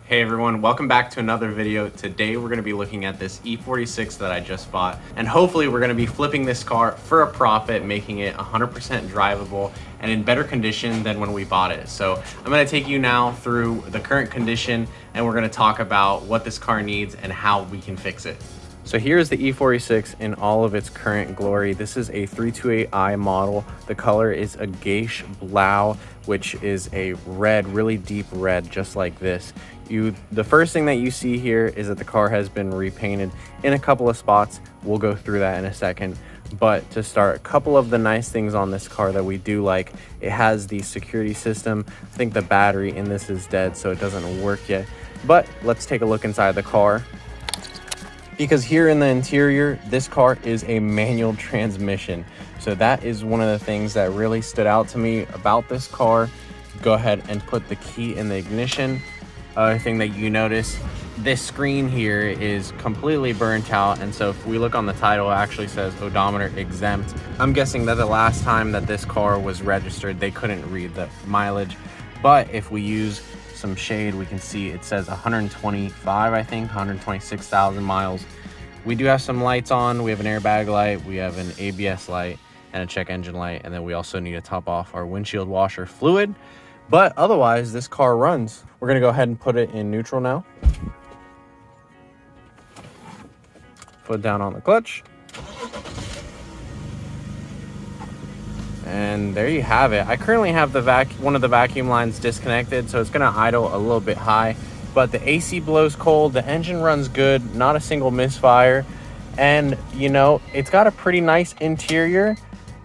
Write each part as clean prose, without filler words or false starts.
Hey everyone, welcome back to another video. Today we're going to be looking at this E46 that I just bought, and hopefully we're going to be flipping this car for a profit, making it 100% drivable and in better condition than when we bought it. So I'm going to take you now through the current condition, and we're going to talk about what this car needs and how we can fix it. So here's the E46 in all of its current glory. This is a 328i model. The color is a Geisha Blau, which is a red, really deep red, just like this. The first thing that you see here is that the car has been repainted in a couple of spots. We'll go through that in a second. But to start, a couple of the nice things on this car that we do like, it has the security system. I think the battery in this is dead, so it doesn't work yet. But let's take a look inside the car. Because here in the interior, this car is a manual transmission. So that is one of the things that really stood out to me about this car. Go ahead and put the key in the ignition. Other thing that you notice, this screen here is completely burnt out, and so if we look on the title, it actually says odometer exempt. I'm guessing that the last time that this car was registered, they couldn't read the mileage. But if we use some shade, we can see it says 125, I think 126,000 miles. We do have some lights on. We have an airbag light, we have an ABS light, and a check engine light, and then we also need to top off our windshield washer fluid. But otherwise, this car runs. We're gonna go ahead and put it in neutral now. Foot down on the clutch. And there you have it. I currently have one of the vacuum lines disconnected, so it's gonna idle a little bit high, but the AC blows cold, the engine runs good, not a single misfire. And you know, it's got a pretty nice interior,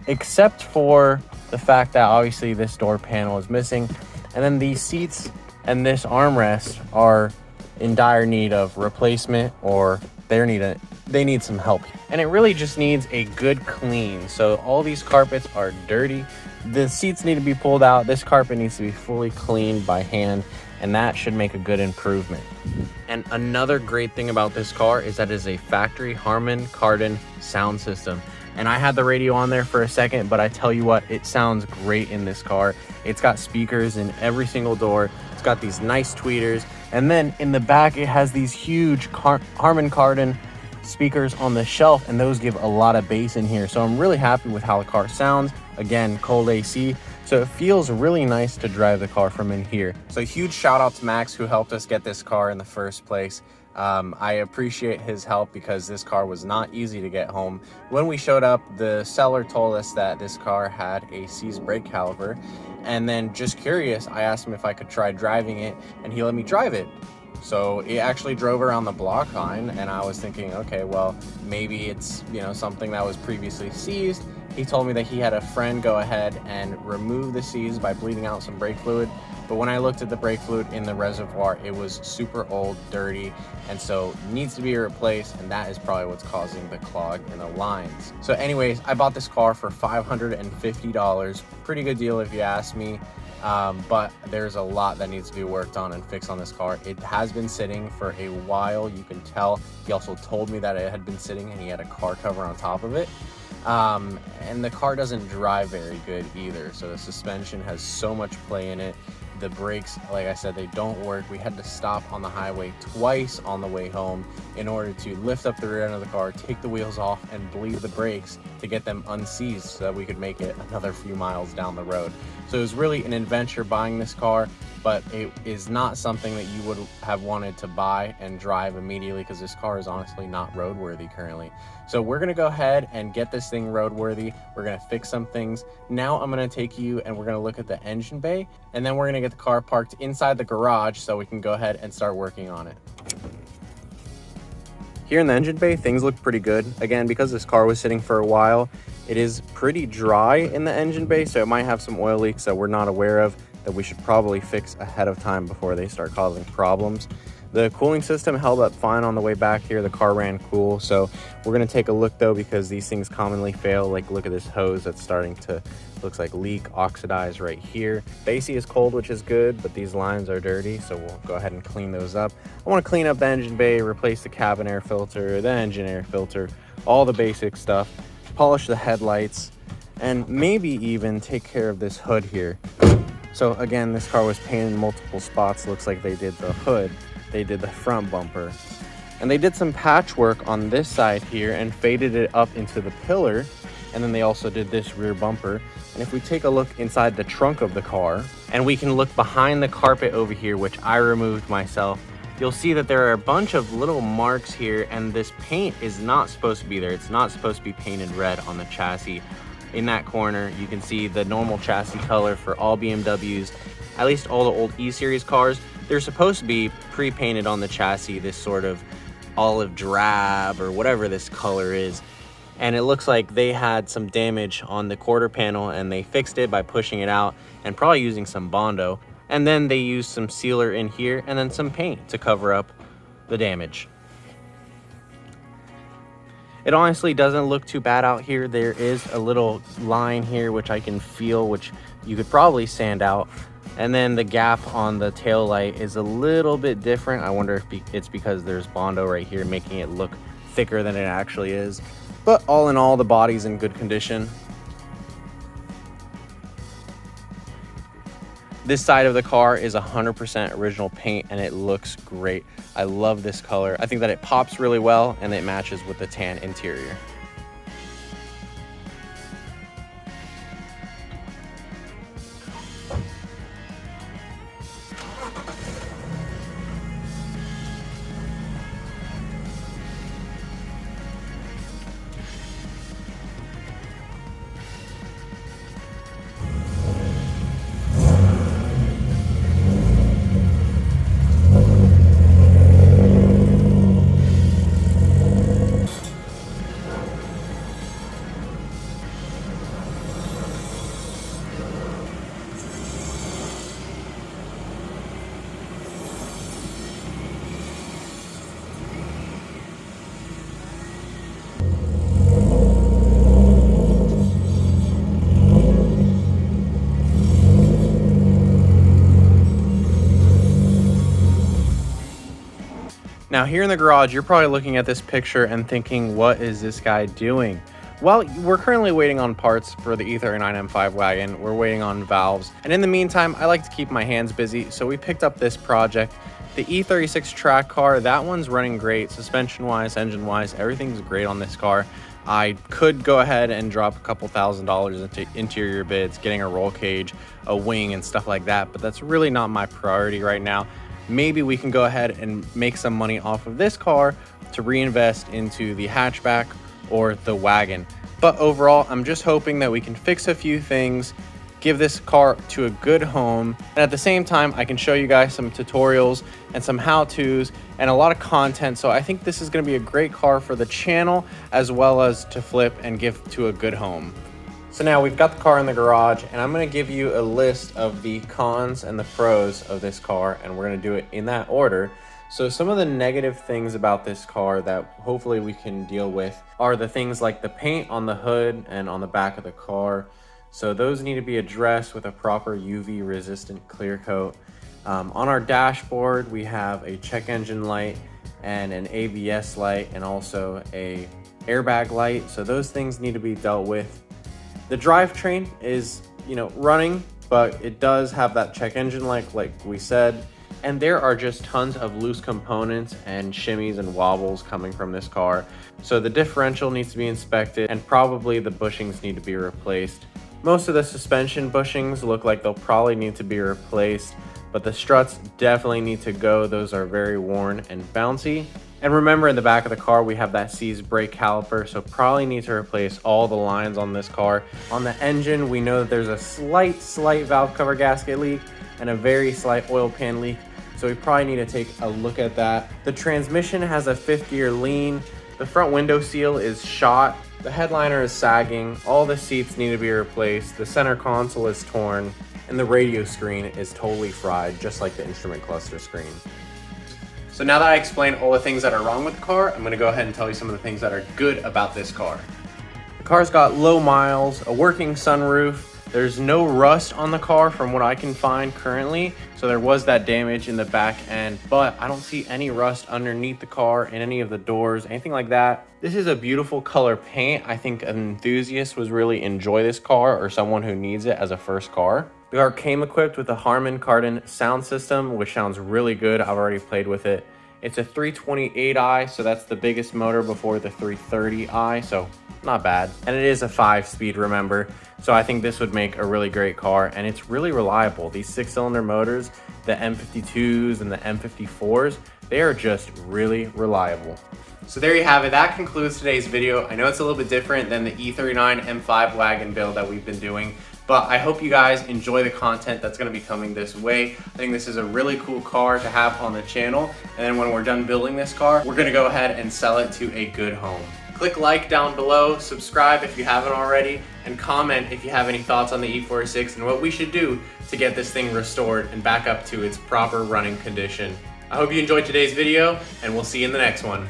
except for the fact that obviously this door panel is missing, and then these seats and this armrest are in dire need of replacement, or they need some help. And it really just needs a good clean. So all these carpets are dirty, the seats need to be pulled out, this carpet needs to be fully cleaned by hand, and that should make a good improvement. And another great thing about this car is that it is a factory Harman Kardon sound system. And I had the radio on there for a second, but I tell you what, it sounds great in this car. It's got speakers in every single door. It's got these nice tweeters. And then in the back, it has these huge Harman Kardon speakers on the shelf, and those give a lot of bass in here. So I'm really happy with how the car sounds. Again, cold AC. So it feels really nice to drive the car from in here. So huge shout out to Max, who helped us get this car in the first place. I appreciate his help because this car was not easy to get home. When we showed up, the seller told us that this car had a seized brake caliper, and then just curious, I asked him if I could try driving it, and he let me drive it. So it actually drove around the block fine, and I was thinking, okay, well, maybe it's, you know, something that was previously seized. He told me that he had a friend go ahead and remove the seize by bleeding out some brake fluid. But when I looked at the brake fluid in the reservoir, it was super old, dirty, and so needs to be replaced, and that is probably what's causing the clog in the lines. So anyways, I bought this car for $550. Pretty good deal if you ask me. But there's a lot that needs to be worked on and fixed on this car. It has been sitting for a while, you can tell. He also told me that it had been sitting and he had a car cover on top of it. And the car doesn't drive very good either. So the suspension has so much play in it. The brakes, like I said, they don't work. We had to stop on the highway twice on the way home in order to lift up the rear end of the car, take the wheels off, and bleed the brakes to get them unseized so that we could make it another few miles down the road. So it was really an adventure buying this car, but it is not something that you would have wanted to buy and drive immediately, because this car is honestly not roadworthy currently. So we're gonna go ahead and get this thing roadworthy. We're gonna fix some things. Now I'm gonna take you and we're gonna look at the engine bay, and then we're gonna get the car parked inside the garage so we can go ahead and start working on it. Here in the engine bay, things look pretty good. Again, because this car was sitting for a while, it is pretty dry in the engine bay, so it might have some oil leaks that we're not aware of that we should probably fix ahead of time before they start causing problems. The cooling system held up fine on the way back here. The car ran cool. So we're gonna take a look though, because these things commonly fail. Like, look at this hose that's starting to, looks like leak, oxidize right here. The AC is cold, which is good, but these lines are dirty. So we'll go ahead and clean those up. I wanna clean up the engine bay, replace the cabin air filter, the engine air filter, all the basic stuff, polish the headlights, and maybe even take care of this hood here. So again, this car was painted in multiple spots. Looks like they did the hood, they did the front bumper, and they did some patchwork on this side here and faded it up into the pillar. And then they also did this rear bumper. And if we take a look inside the trunk of the car, and we can look behind the carpet over here, which I removed myself, you'll see that there are a bunch of little marks here, and this paint is not supposed to be there. It's not supposed to be painted red on the chassis. In that corner, you can see the normal chassis color for all BMWs, at least all the old E-Series cars. They're supposed to be pre-painted on the chassis, this sort of olive drab or whatever this color is. And it looks like they had some damage on the quarter panel, and they fixed it by pushing it out and probably using some Bondo. And then they used some sealer in here and then some paint to cover up the damage. It honestly doesn't look too bad out here. There is a little line here which I can feel, which you could probably sand out. And then the gap on the tail light is a little bit different. I wonder if it's because there's Bondo right here making it look thicker than it actually is. But all in all, the body's in good condition. This side of the car is 100% original paint, and it looks great. I love this color. I think that it pops really well, and it matches with the tan interior. Now here in the garage, you're probably looking at this picture and thinking, what is this guy doing? Well, we're currently waiting on parts for the E39 M5 wagon. We're waiting on valves. And in the meantime, I like to keep my hands busy. So we picked up this project, the E46 track car. That one's running great, suspension-wise, engine-wise, everything's great on this car. I could go ahead and drop a couple $1,000s into interior bids, getting a roll cage, a wing, and stuff like that, but that's really not my priority right now. Maybe we can go ahead and make some money off of this car to reinvest into the hatchback or the wagon. But overall, I'm just hoping that we can fix a few things, give this car to a good home, and at the same time, I can show you guys some tutorials and some how-tos and a lot of content. So I think this is going to be a great car for the channel, as well as to flip and give to a good home. So now we've got the car in the garage, and I'm going to give you a list of the cons and the pros of this car, and we're going to do it in that order. So some of the negative things about this car that hopefully we can deal with are the things like the paint on the hood and on the back of the car. So those need to be addressed with a proper UV resistant clear coat. On our dashboard, we have a check engine light and an ABS light, and also a airbag light. So those things need to be dealt with. The drivetrain is, running, but it does have that check engine light, like we said. And there are just tons of loose components and shimmies and wobbles coming from this car. So the differential needs to be inspected, and probably the bushings need to be replaced. Most of the suspension bushings look like they'll probably need to be replaced, but the struts definitely need to go. Those are very worn and bouncy. And remember, in the back of the car, we have that seized brake caliper, so probably need to replace all the lines on this car. On the engine, we know that there's a slight valve cover gasket leak and a very slight oil pan leak, so we probably need to take a look at that. The transmission has a 5th gear lean. The front window seal is shot. The headliner is sagging. All the seats need to be replaced. The center console is torn, and the radio screen is totally fried, just like the instrument cluster screen. So now that I explained all the things that are wrong with the car, I'm gonna go ahead and tell you some of the things that are good about this car. The car's got low miles, a working sunroof. There's no rust on the car from what I can find currently. So there was that damage in the back end, but I don't see any rust underneath the car, in any of the doors, anything like that. This is a beautiful color paint. I think an enthusiast would really enjoy this car, or someone who needs it as a first car. The car came equipped with a Harman Kardon sound system, which sounds really good. I've already played with it. It's a 328i, so that's the biggest motor before the 330i, so not bad. And it is a 5-speed, remember, so I think this would make a really great car, and it's really reliable. These 6-cylinder motors, the M52s and the M54s, they are just really reliable. So there you have it. That concludes today's video. I know it's a little bit different than the E39 M5 wagon build that we've been doing, but I hope you guys enjoy the content that's going to be coming this way. I think this is a really cool car to have on the channel, and then when we're done building this car, we're going to go ahead and sell it to a good home. Click like down below, subscribe if you haven't already, and comment if you have any thoughts on the E46 and what we should do to get this thing restored and back up to its proper running condition. I hope you enjoyed today's video, and we'll see you in the next one.